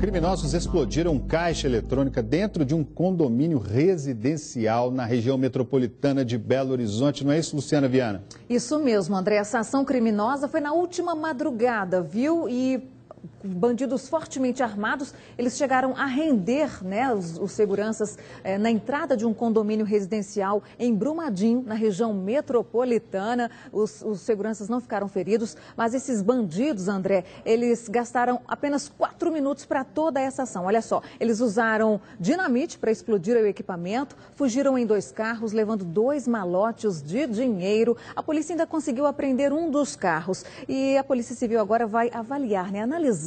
Criminosos explodiram caixa eletrônica dentro de um condomínio residencial na região metropolitana de Belo Horizonte. Não é isso, Luciana Viana? Isso mesmo, André. Essa ação criminosa foi na última madrugada, viu? E bandidos fortemente armados, eles chegaram a render, né, os seguranças na entrada de um condomínio residencial em Brumadinho, na região metropolitana. Os seguranças não ficaram feridos, mas esses bandidos, André, eles gastaram apenas 4 minutos para toda essa ação. Olha só, eles usaram dinamite para explodir o equipamento, fugiram em 2 carros, levando 2 malotes de dinheiro. A polícia ainda conseguiu apreender um dos carros e a Polícia Civil agora vai avaliar, né, analisar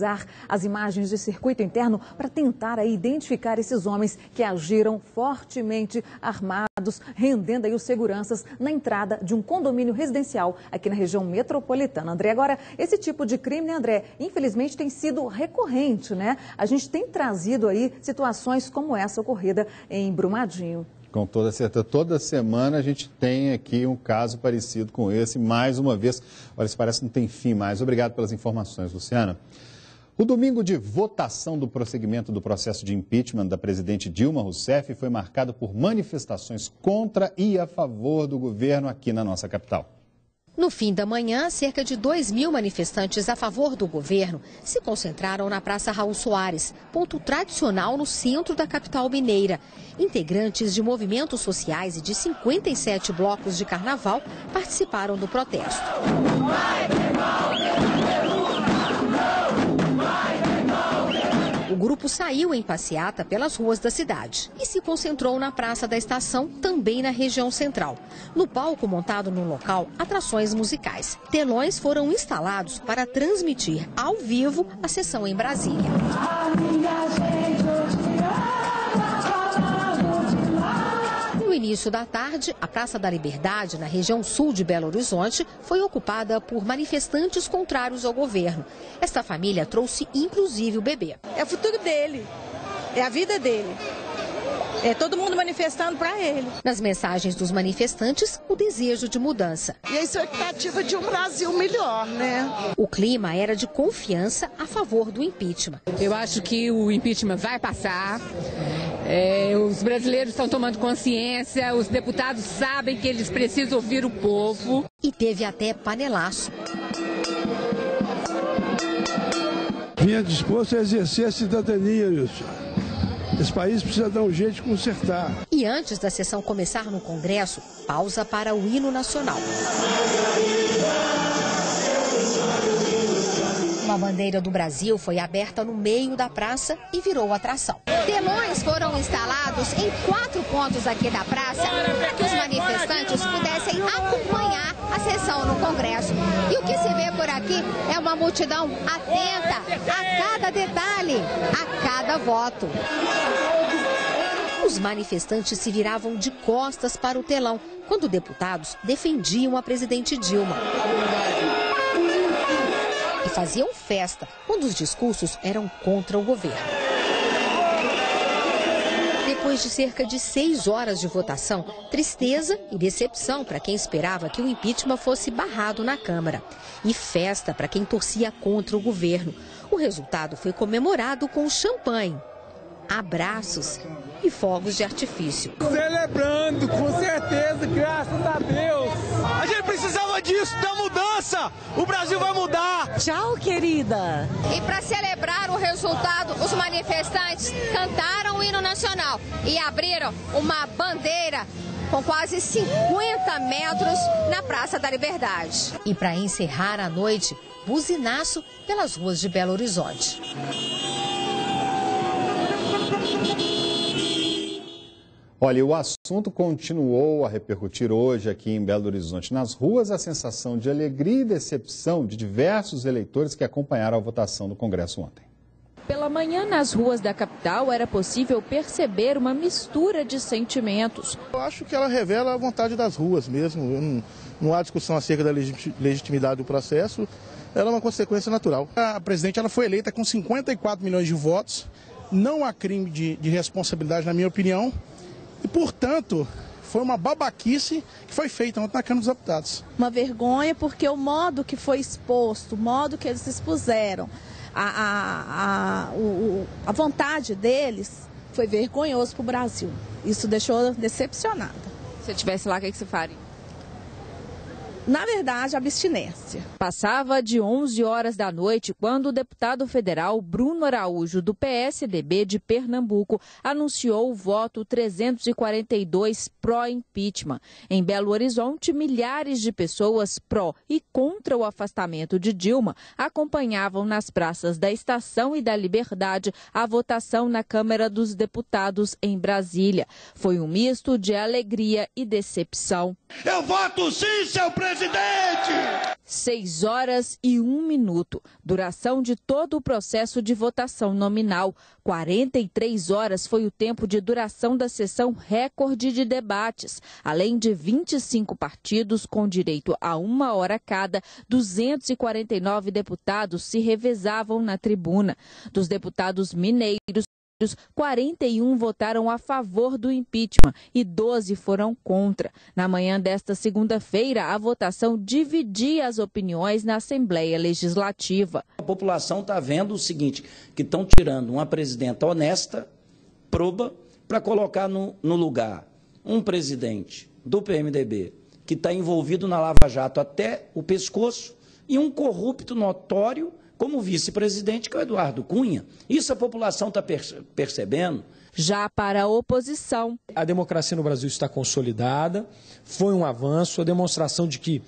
as imagens de circuito interno para tentar aí identificar esses homens que agiram fortemente armados, rendendo aí os seguranças na entrada de um condomínio residencial aqui na região metropolitana. André, agora, esse tipo de crime, né, André, infelizmente tem sido recorrente, né? A gente tem trazido aí situações como essa ocorrida em Brumadinho. Com toda certeza, toda semana a gente tem aqui um caso parecido com esse, mais uma vez. Olha, isso parece que não tem fim mais. Obrigado pelas informações, Luciana. O domingo de votação do prosseguimento do processo de impeachment da presidente Dilma Rousseff foi marcado por manifestações contra e a favor do governo aqui na nossa capital. No fim da manhã, cerca de 2.000 manifestantes a favor do governo se concentraram na Praça Raul Soares, ponto tradicional no centro da capital mineira. Integrantes de movimentos sociais e de 57 blocos de carnaval participaram do protesto. O grupo saiu em passeata pelas ruas da cidade e se concentrou na Praça da Estação, também na região central. No palco montado no local, atrações musicais. Telões foram instalados para transmitir ao vivo a sessão em Brasília. No início da tarde, a Praça da Liberdade, na região sul de Belo Horizonte, foi ocupada por manifestantes contrários ao governo. Esta família trouxe inclusive o bebê. É o futuro dele, é a vida dele. É todo mundo manifestando para ele. Nas mensagens dos manifestantes, o desejo de mudança. E a expectativa de um Brasil melhor, né? O clima era de confiança a favor do impeachment. Eu acho que o impeachment vai passar. Os brasileiros estão tomando consciência, os deputados sabem que eles precisam ouvir o povo. E teve até panelaço. Vinha disposto a exercer a cidadania, Wilson. Esse país precisa dar um jeito de consertar. E antes da sessão começar no Congresso, pausa para o hino nacional. Uma bandeira do Brasil foi aberta no meio da praça e virou atração. Telões foram instalados em 4 pontos aqui da praça para que os manifestantes pudessem acompanhar a sessão no Congresso. E o que se vê por aqui é uma multidão atenta a cada detalhe, a cada voto. Os manifestantes se viravam de costas para o telão, quando deputados defendiam a presidente Dilma. E faziam festa quando os discursos eram contra o governo. Depois de cerca de 6 horas de votação, tristeza e decepção para quem esperava que o impeachment fosse barrado na Câmara. E festa para quem torcia contra o governo. O resultado foi comemorado com champanhe, abraços e fogos de artifício. Celebrando, com certeza, graças a Deus. A gente precisava disso, da mudança. O Brasil vai mudar. Tchau, querida. E para celebrar o resultado, os manifestantes cantaram o hino nacional e abriram uma bandeira com quase 50 metros na Praça da Liberdade. E para encerrar a noite, buzinaço pelas ruas de Belo Horizonte. Olha, o assunto continuou a repercutir hoje aqui em Belo Horizonte. Nas ruas, a sensação de alegria e decepção de diversos eleitores que acompanharam a votação do Congresso ontem. Pela manhã, nas ruas da capital, era possível perceber uma mistura de sentimentos. Eu acho que ela revela a vontade das ruas mesmo. Não há discussão acerca da legitimidade do processo. Ela é uma consequência natural. A presidente ela foi eleita com 54 milhões de votos. Não há crime de responsabilidade, na minha opinião. E, portanto, foi uma babaquice que foi feita ontem na Câmara dos Deputados. Uma vergonha porque o modo que foi exposto, o modo que eles se expuseram, a vontade deles foi vergonhoso para o Brasil. Isso deixou decepcionada. Se você estivesse lá, o que você faria? Na verdade, abstinência. Passava de 11 horas da noite quando o deputado federal Bruno Araújo, do PSDB de Pernambuco, anunciou o voto 342 pró-impeachment. Em Belo Horizonte, milhares de pessoas pró e contra o afastamento de Dilma acompanhavam nas praças da Estação e da Liberdade a votação na Câmara dos Deputados em Brasília. Foi um misto de alegria e decepção. Eu voto sim, seu presidente! 6 horas e 1 minuto. Duração de todo o processo de votação nominal. 43 horas foi o tempo de duração da sessão recorde de debates. Além de 25 partidos com direito a 1 hora cada, 249 deputados se revezavam na tribuna. Dos deputados mineiros, 41 votaram a favor do impeachment e 12 foram contra. Na manhã desta segunda-feira, a votação dividia as opiniões na Assembleia Legislativa. A população está vendo o seguinte, que estão tirando uma presidenta honesta, proba, para colocar no lugar um presidente do PMDB que está envolvido na Lava Jato até o pescoço e um corrupto notório como vice-presidente, que é o Eduardo Cunha. Isso a população está percebendo. Já para a oposição. A democracia no Brasil está consolidada, foi um avanço, a demonstração de que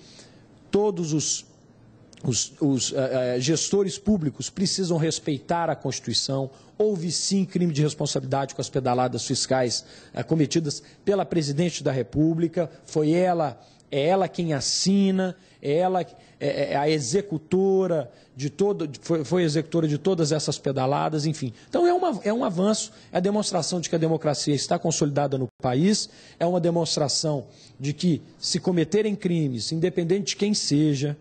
todos os gestores públicos precisam respeitar a Constituição. Houve sim crime de responsabilidade com as pedaladas fiscais cometidas pela presidente da República, é ela quem assina, é a executora foi executora de todas essas pedaladas, enfim. Então é um avanço, é a demonstração de que a democracia está consolidada no país, é uma demonstração de que se cometerem crimes, independente de quem seja,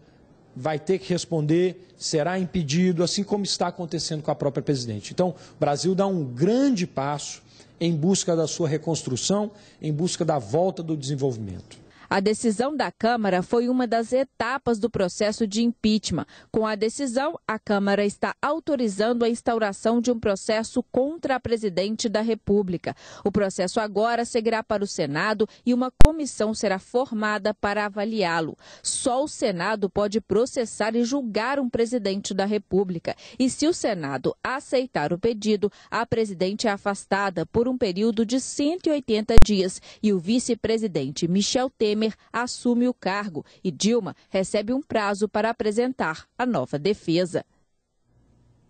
vai ter que responder, será impedido, assim como está acontecendo com a própria presidente. Então, o Brasil dá um grande passo em busca da sua reconstrução, em busca da volta do desenvolvimento. A decisão da Câmara foi uma das etapas do processo de impeachment. Com a decisão, a Câmara está autorizando a instauração de um processo contra a presidente da República. O processo agora seguirá para o Senado e uma comissão será formada para avaliá-lo. Só o Senado pode processar e julgar um presidente da República. E se o Senado aceitar o pedido, a presidente é afastada por um período de 180 dias e o vice-presidente Michel Temer assume o cargo e Dilma recebe um prazo para apresentar a nova defesa.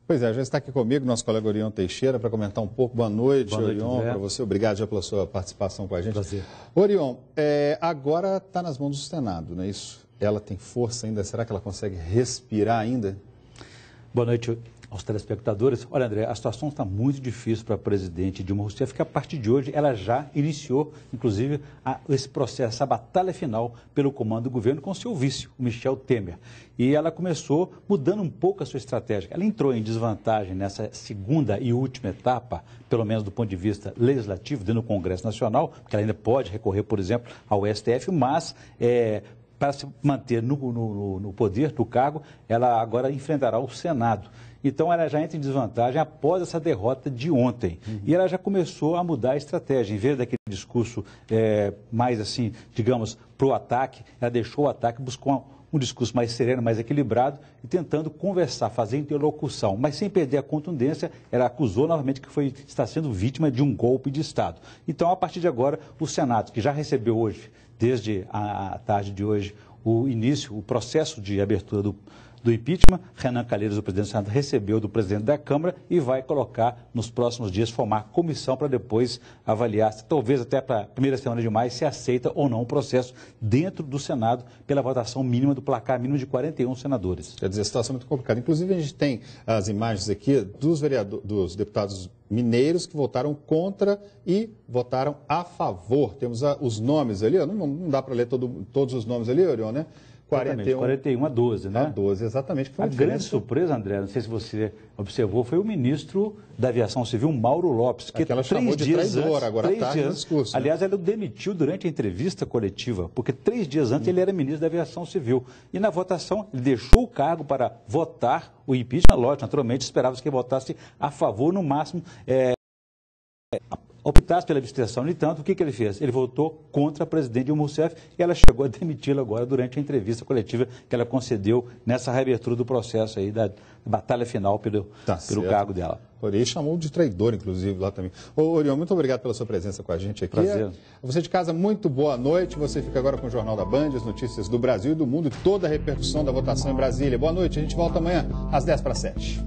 Pois é, já está aqui comigo nosso colega Orion Teixeira para comentar um pouco. Boa noite, Orion, para você. Obrigado já pela sua participação com a gente. Prazer. Orion, agora está nas mãos do Senado, não é isso? Ela tem força ainda? Será que ela consegue respirar ainda? Boa noite aos telespectadores. Olha, André, a situação está muito difícil para a presidente Dilma Rousseff, que a partir de hoje ela já iniciou, inclusive, esse processo, essa batalha final pelo comando do governo com seu vice, o Michel Temer. E ela começou mudando um pouco a sua estratégia. Ela entrou em desvantagem nessa segunda e última etapa, pelo menos do ponto de vista legislativo, dentro do Congresso Nacional, porque ela ainda pode recorrer, por exemplo, ao STF, mas para se manter no poder, no cargo, ela agora enfrentará o Senado. Então, ela já entra em desvantagem após essa derrota de ontem. E ela já começou a mudar a estratégia. Em vez daquele discurso mais, assim, digamos, pro ataque, ela deixou o ataque, buscou um discurso mais sereno, mais equilibrado e tentando conversar, fazer interlocução. Mas sem perder a contundência, ela acusou novamente que está sendo vítima de um golpe de Estado. Então, a partir de agora, o Senado, que já recebeu hoje, desde a tarde de hoje, o processo de abertura do impeachment, Renan Calheiros, o presidente do Senado, recebeu do presidente da Câmara e vai colocar nos próximos dias, formar comissão para depois avaliar, talvez até para a primeira semana de maio, se aceita ou não o processo dentro do Senado pela votação mínima do placar mínimo de 41 senadores. Quer dizer, a situação é muito complicada. Inclusive, a gente tem as imagens aqui dos deputados mineiros que votaram contra e votaram a favor. Temos os nomes ali, não dá para ler todos os nomes ali, Orion, né? 41 a 12, né? A 12, exatamente. Foi a grande surpresa, André, não sei se você observou, foi o ministro da Aviação Civil, Mauro Lopes, que ela chamou de traidor agora à tarde no discurso. Aliás, ele o demitiu durante a entrevista coletiva, porque 3 dias antes ele era ministro da Aviação Civil. E na votação, ele deixou o cargo para votar o impeachment, lógico, naturalmente, esperava-se que votasse a favor, no máximo, optasse pela abstenção. No entanto, o que ele fez? Ele votou contra a presidente Dilma Rousseff e ela chegou a demiti-la agora durante a entrevista coletiva que ela concedeu nessa reabertura do processo aí da batalha final pelo cargo dela. Orion chamou de traidor, inclusive, lá também. Orion, muito obrigado pela sua presença com a gente aqui. Prazer. Você de casa, muito boa noite. Você fica agora com o Jornal da Band, as notícias do Brasil e do mundo e toda a repercussão da votação em Brasília. Boa noite, a gente volta amanhã às 10 para 7.